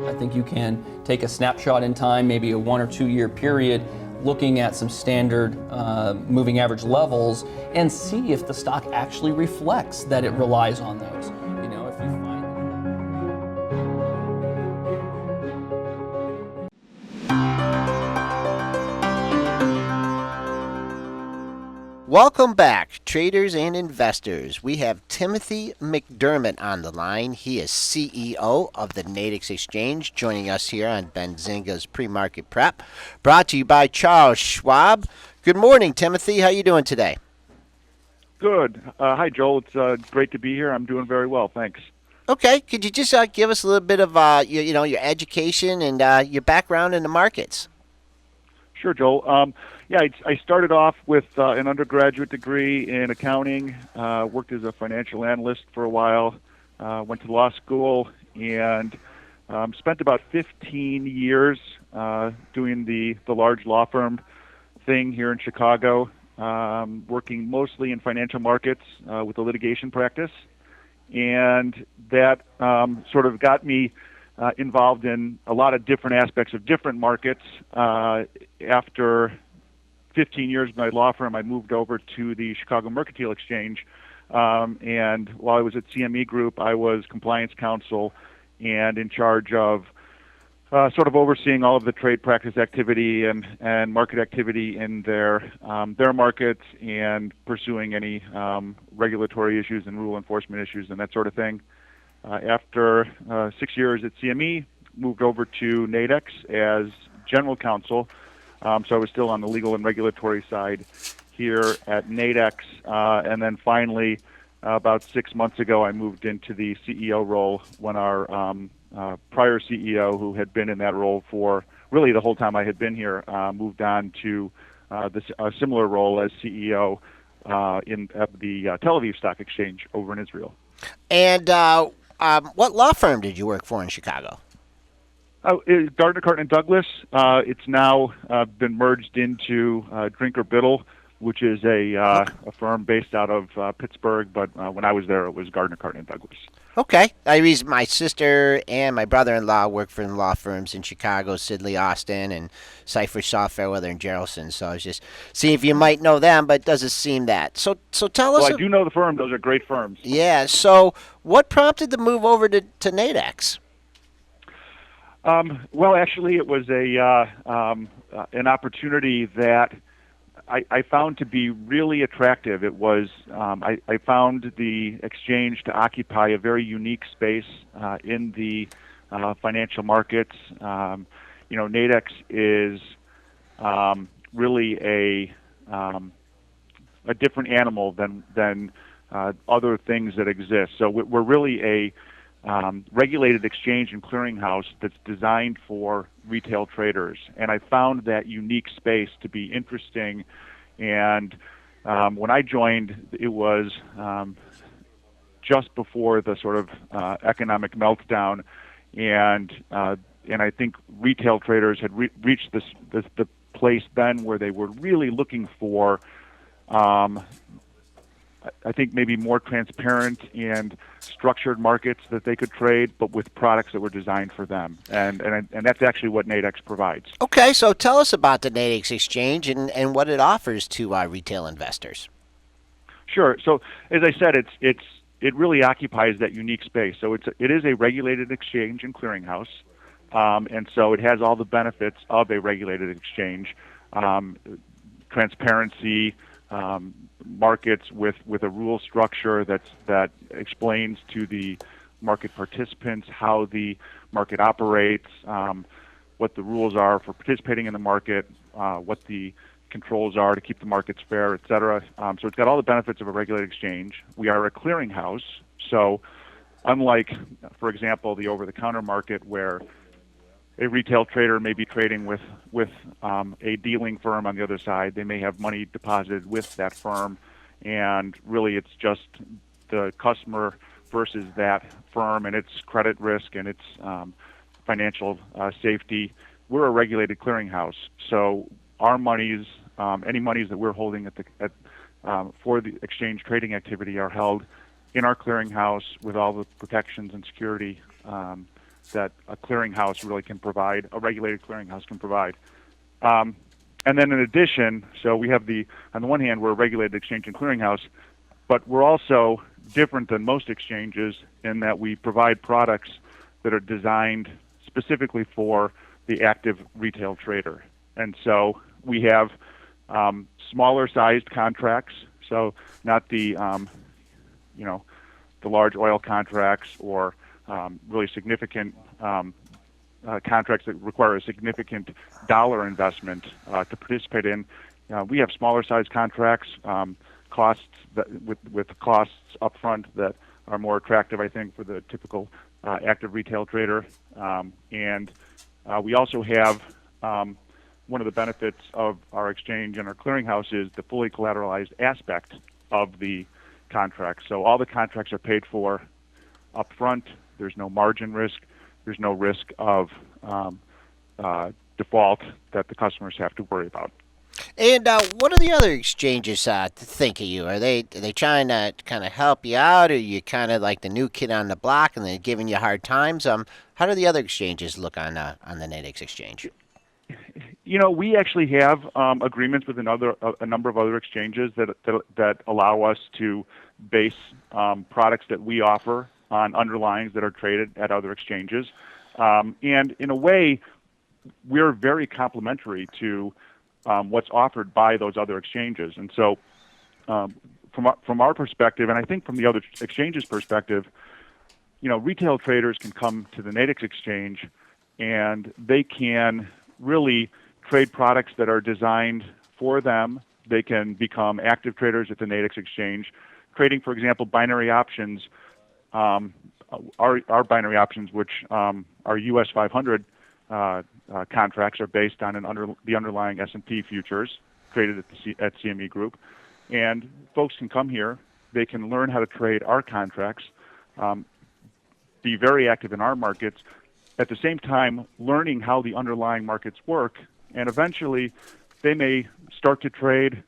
I think you can take a snapshot in time, maybe a 1 or 2 year period, looking at some standard moving average levels and see if the stock actually reflects that it relies on those. You know, if you find Welcome back, traders and investors. We have Timothy McDermott on the line. He is CEO of the Nadex Exchange, joining us here on Benzinga's Pre-Market Prep, brought to you by Charles Schwab. Good morning, Timothy. How are you doing today? Good. Hi, Joel. It's great to be here. I'm doing very well, thanks. Okay. Could you just give us a little bit of your education and your background in the markets? Sure, Joel. I started off with an undergraduate degree in accounting, worked as a financial analyst for a while, went to law school, and spent about 15 years doing the large law firm thing here in Chicago, working mostly in financial markets with a litigation practice. And that sort of got me involved in a lot of different aspects of different markets. After 15 years with my law firm, I moved over to the Chicago Mercantile Exchange. And while I was at CME Group, I was compliance counsel and in charge of sort of overseeing all of the trade practice activity and market activity in their markets and pursuing any regulatory issues and rule enforcement issues and that sort of thing. After 6 years at CME, moved over to Nadex as general counsel. So I was still on the legal and regulatory side here at Nadex. And then finally, about 6 months ago, I moved into the CEO role when our prior CEO, who had been in that role for really the whole time I had been here, moved on to a similar role as CEO at the Tel Aviv Stock Exchange over in Israel. And what law firm did you work for in Chicago? Gardner, Carton Douglas. It's now been merged into Drinker Biddle, which is a firm based out of Pittsburgh. But when I was there, it was Gardner, Carton Douglas. Okay. My sister and my brother-in-law work for law firms in Chicago, Sidley Austin, and Cypher Shaw Fairweather and Geraldson. So I was just seeing if you might know them, but it doesn't seem that. So tell us. Well, I do know the firm. Those are great firms. Yeah. So what prompted the move over to Nadex? Well, actually, it was an opportunity that I found to be really attractive. It was I found the exchange to occupy a very unique space in the financial markets. Nadex is really a different animal than other things that exist. So we're really a regulated exchange and clearinghouse that's designed for retail traders. And I found that unique space to be interesting. And when I joined, it was just before the sort of economic meltdown. And I think retail traders had reached the place then where they were really looking for I think maybe more transparent and structured markets that they could trade, but with products that were designed for them. And that's actually what Nadex provides. Okay, so tell us about the Nadex Exchange and what it offers to retail investors. Sure. So as I said, it really occupies that unique space. So it is a regulated exchange and clearinghouse, and so it has all the benefits of a regulated exchange, transparency. Markets with a rule structure that explains to the market participants how the market operates, what the rules are for participating in the market, what the controls are to keep the markets fair, et cetera. So it's got all the benefits of a regulated exchange. We are a clearinghouse, so unlike, for example, the over-the-counter market where a retail trader may be trading with a dealing firm on the other side. They may have money deposited with that firm, and really it's just the customer versus that firm and its credit risk and its financial safety. We're a regulated clearinghouse, so our monies, any monies that we're holding for the exchange trading activity, are held in our clearinghouse with all the protections and security that a clearinghouse really can provide, a regulated clearinghouse can provide. And then in addition, so we have on the one hand, we're a regulated exchange and clearinghouse, but we're also different than most exchanges in that we provide products that are designed specifically for the active retail trader. And so we have smaller sized contracts, so not the the large oil contracts or really significant contracts that require a significant dollar investment to participate in. We have smaller sized contracts, costs with costs upfront that are more attractive, I think, for the typical active retail trader. And we also have one of the benefits of our exchange and our clearinghouse is the fully collateralized aspect of the contract. So all the contracts are paid for upfront. There's no margin risk. There's no risk of default that the customers have to worry about. And what are the other exchanges think of you? Are they trying to kind of help you out, or are you kind of like the new kid on the block and they're giving you hard times? How do the other exchanges look on the Nadex exchange? We actually have agreements with a number of other exchanges that allow us to base products that we offer on underlyings that are traded at other exchanges. And in a way, we're very complementary to what's offered by those other exchanges. And so from our perspective, and I think from the other exchanges' perspective, retail traders can come to the Nadex exchange and they can really trade products that are designed for them. They can become active traders at the Nadex exchange, trading, for example, binary options. Our binary options, which are US 500 contracts, are based on the underlying S&P futures traded at CME Group. And folks can come here. They can learn how to trade our contracts, be very active in our markets, at the same time learning how the underlying markets work. And eventually, they may start to trade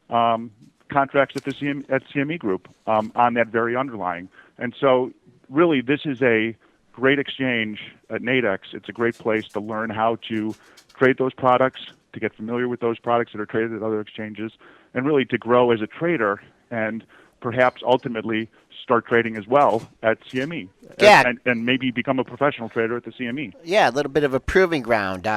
contracts at CME Group on that very underlying. And so really, this is a great exchange at Nadex. It's a great place to learn how to trade those products, to get familiar with those products that are traded at other exchanges, and really to grow as a trader and perhaps ultimately start trading as well at CME. Yeah. And maybe become a professional trader at the CME. Yeah, a little bit of a proving ground.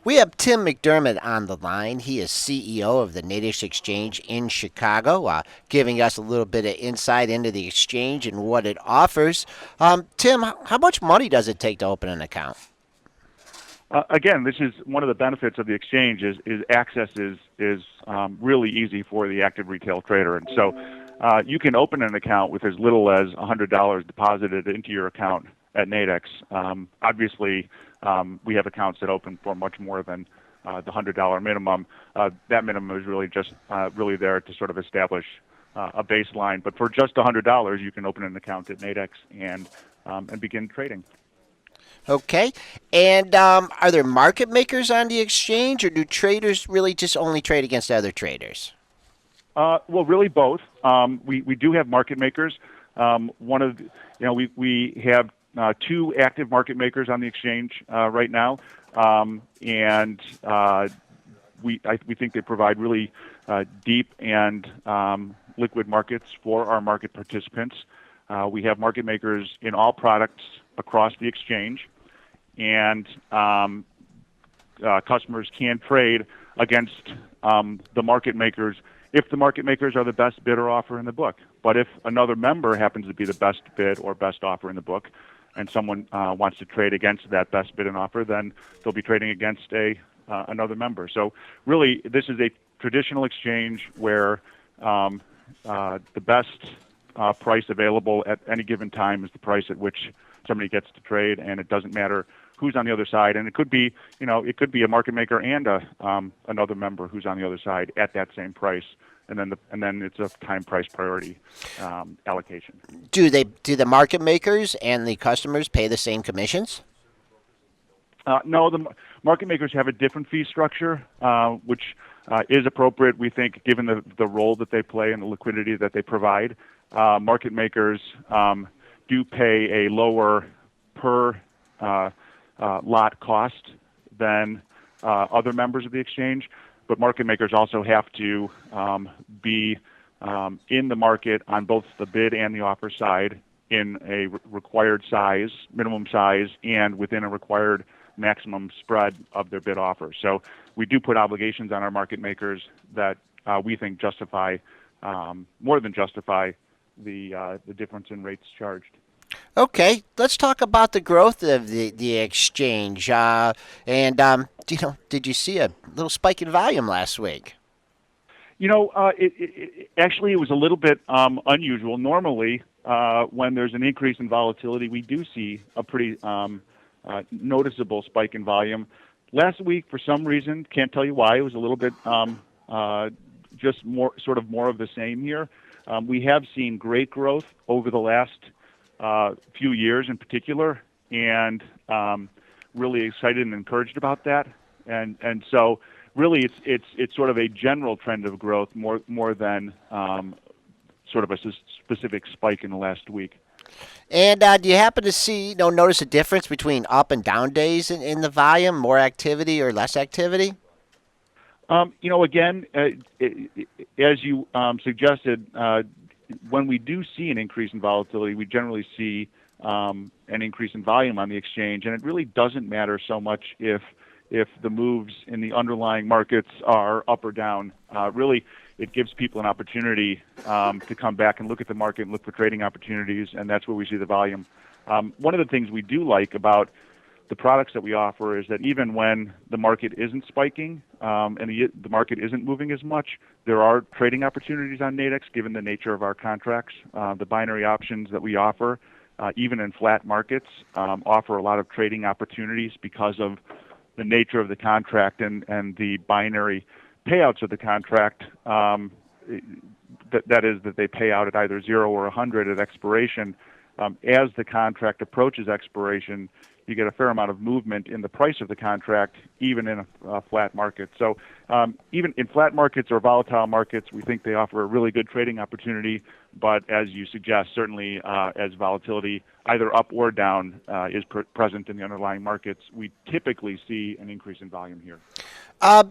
We have Tim McDermott on the line. He is CEO of the Nadex Exchange in Chicago, giving us a little bit of insight into the exchange and what it offers. Tim, how much money does it take to open an account? Again, this is one of the benefits of the exchange is access is really easy for the active retail trader. And so you can open an account with as little as $100 deposited into your account at Nadex. Obviously, we have accounts that open for much more than the $100 minimum. That minimum is really just really there to sort of establish a baseline. But for just $100, you can open an account at Nadex and begin trading. Okay. And are there market makers on the exchange, or do traders really just only trade against other traders? Well, really both. We do have market makers. We have two active market makers on the exchange right now, and we think they provide really deep and liquid markets for our market participants. We have market makers in all products across the exchange, and customers can trade against the market makers if the market makers are the best bid or offer in the book. But if another member happens to be the best bid or best offer in the book, and someone wants to trade against that best bid and offer, then they'll be trading against another member. So really, this is a traditional exchange where the best price available at any given time is the price at which somebody gets to trade, and it doesn't matter who's on the other side. And it could be, a market maker and another member who's on the other side at that same price. And then it's a time price priority allocation. Do the market makers and the customers pay the same commissions? No, the market makers have a different fee structure, which is appropriate, we think, given the role that they play and the liquidity that they provide. Market makers do pay a lower per lot cost than other members of the exchange. But market makers also have to be in the market on both the bid and the offer side in a required size, minimum size, and within a required maximum spread of their bid offer. So we do put obligations on our market makers that we think justify, more than justify, the difference in rates charged. Okay, let's talk about the growth of the exchange. Did you see a little spike in volume last week? Actually, it was a little bit unusual. Normally, when there's an increase in volatility, we do see a pretty noticeable spike in volume. Last week, for some reason, can't tell you why, it was a little bit just more of the same here. We have seen great growth over the last few years in particular, and really excited and encouraged about that. And so really it's sort of a general trend of growth more than sort of a specific spike in the last week. And do you happen to notice a difference between up and down days in the volume, more activity or less activity? Again, as you suggested, when we do see an increase in volatility, we generally see an increase in volume on the exchange, and it really doesn't matter so much if the moves in the underlying markets are up or down. Really, it gives people an opportunity to come back and look at the market and look for trading opportunities, and that's where we see the volume. One of the things we do like about the products that we offer is that even when the market isn't spiking and the market isn't moving as much, there are trading opportunities on Nadex given the nature of our contracts. The binary options that we offer, even in flat markets, offer a lot of trading opportunities because of the nature of the contract and the binary payouts of the contract. That is that they pay out at either 0 or 100 at expiration. As the contract approaches expiration, you get a fair amount of movement in the price of the contract, even in a flat market. So even in flat markets or volatile markets, we think they offer a really good trading opportunity. But as you suggest, certainly as volatility, either up or down, is present in the underlying markets, we typically see an increase in volume here.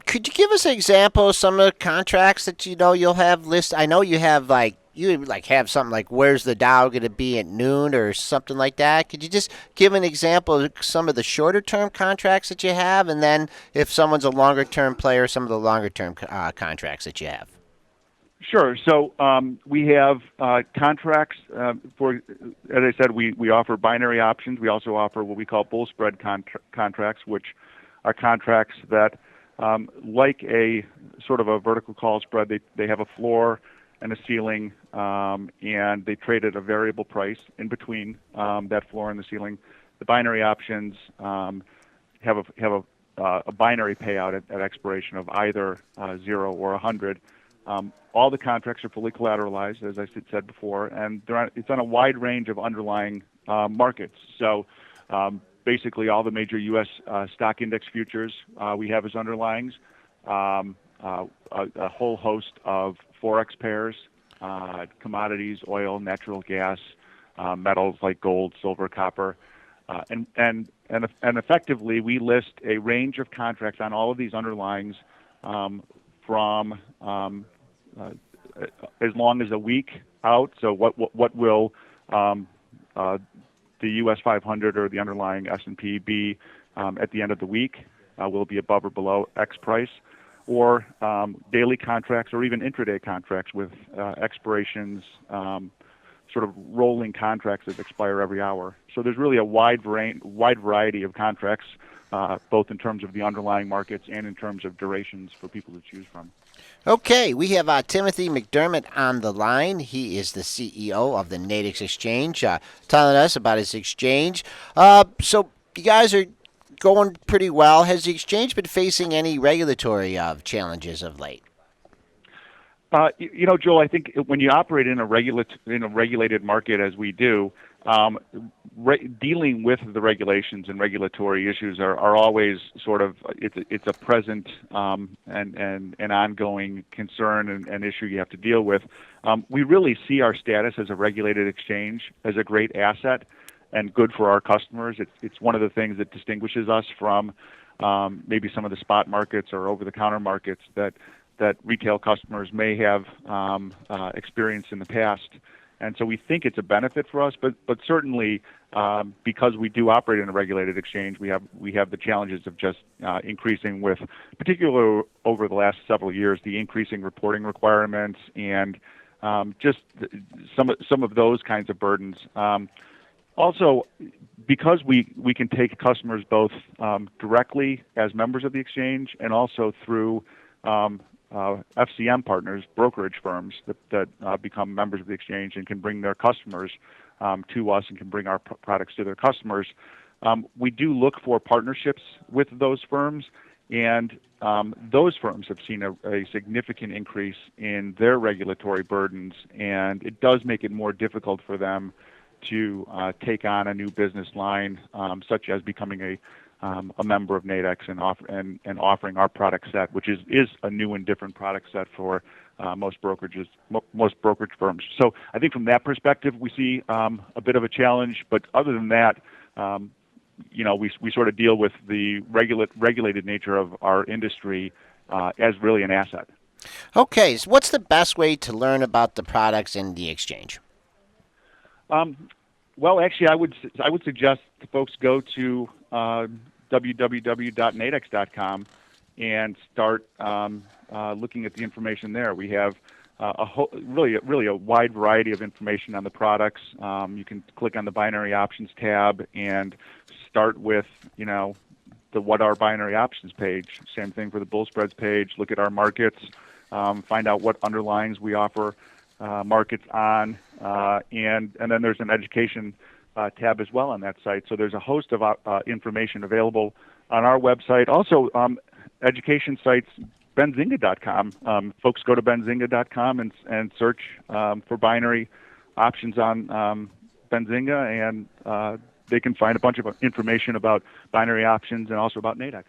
Could you give us an example of some of the contracts that you'll have listed? I know you have have something like where's the Dow going to be at noon or something like that. Could you just give an example of some of the shorter term contracts that you have, and then if someone's a longer term player, some of the longer term contracts that you have? Sure. So we have contracts for, as I said, we offer binary options. We also offer what we call bull spread contracts, which are contracts that, like a sort of a vertical call spread, they have a floor and a ceiling, and they trade at a variable price in between that floor and the ceiling. The binary options have a binary payout at expiration of either 0 or 100. All the contracts are fully collateralized, as I said before, and it's on a wide range of underlying markets. So basically all the major U.S. stock index futures we have as underlyings, a whole host of Forex pairs, commodities, oil, natural gas, metals like gold, silver, copper, and effectively we list a range of contracts on all of these underlyings from as long as a week out. So what will the U.S. 500 or the underlying S&P be at the end of the week? Will it be above or below X price? Or daily contracts or even intraday contracts with expirations, sort of rolling contracts that expire every hour. So there's really a wide variety of contracts, both in terms of the underlying markets and in terms of durations for people to choose from. Okay, we have Timothy McDermott on the line. He is the CEO of the Nadex Exchange, telling us about his exchange. So you guys are going pretty well. Has the exchange been facing any regulatory challenges of late? Joel, I think when you operate in a regulated market as we do, dealing with the regulations and regulatory issues are always sort of it's a present and an ongoing concern and issue you have to deal with. We really see our status as a regulated exchange as a great asset, and good for our customers. It's one of the things that distinguishes us from maybe some of the spot markets or over-the-counter markets that retail customers may have experienced in the past. And so we think it's a benefit for us, but certainly because we do operate in a regulated exchange, we have the challenges of just increasing with, particularly over the last several years, the increasing reporting requirements and just some of those kinds of burdens. Also, because we can take customers both directly as members of the exchange and also through FCM partners, brokerage firms that become members of the exchange and can bring their customers to us and can bring our products to their customers. We do look for partnerships with those firms, and those firms have seen a significant increase in their regulatory burdens, and it does make it more difficult for them to take on a new business line, such as becoming a member of Nadex and offering our product set, which is a new and different product set for most brokerage firms. So I think from that perspective, we see a bit of a challenge. But other than that, we sort of deal with the regulated nature of our industry as really an asset. Okay, so what's the best way to learn about the products in the exchange? Well, actually, I would suggest folks go to www.nadex.com and start looking at the information there. We have really a wide variety of information on the products. You can click on the binary options tab and start with the what are binary options page. Same thing for the bull spreads page. Look at our markets, find out what underlyings we offer markets on, and then there's an education tab as well on that site. So there's a host of information available on our website. Also, education sites, Benzinga.com. Folks go to Benzinga.com and search for binary options on Benzinga, and they can find a bunch of information about binary options and also about Nadex.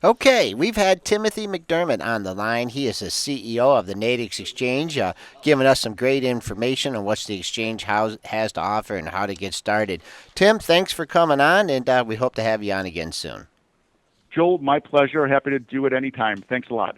Okay, we've had Timothy McDermott on the line. He is the CEO of the Nadex Exchange, giving us some great information on what the exchange has to offer and how to get started. Tim, thanks for coming on, and we hope to have you on again soon. Joel, my pleasure. Happy to do it anytime. Thanks a lot.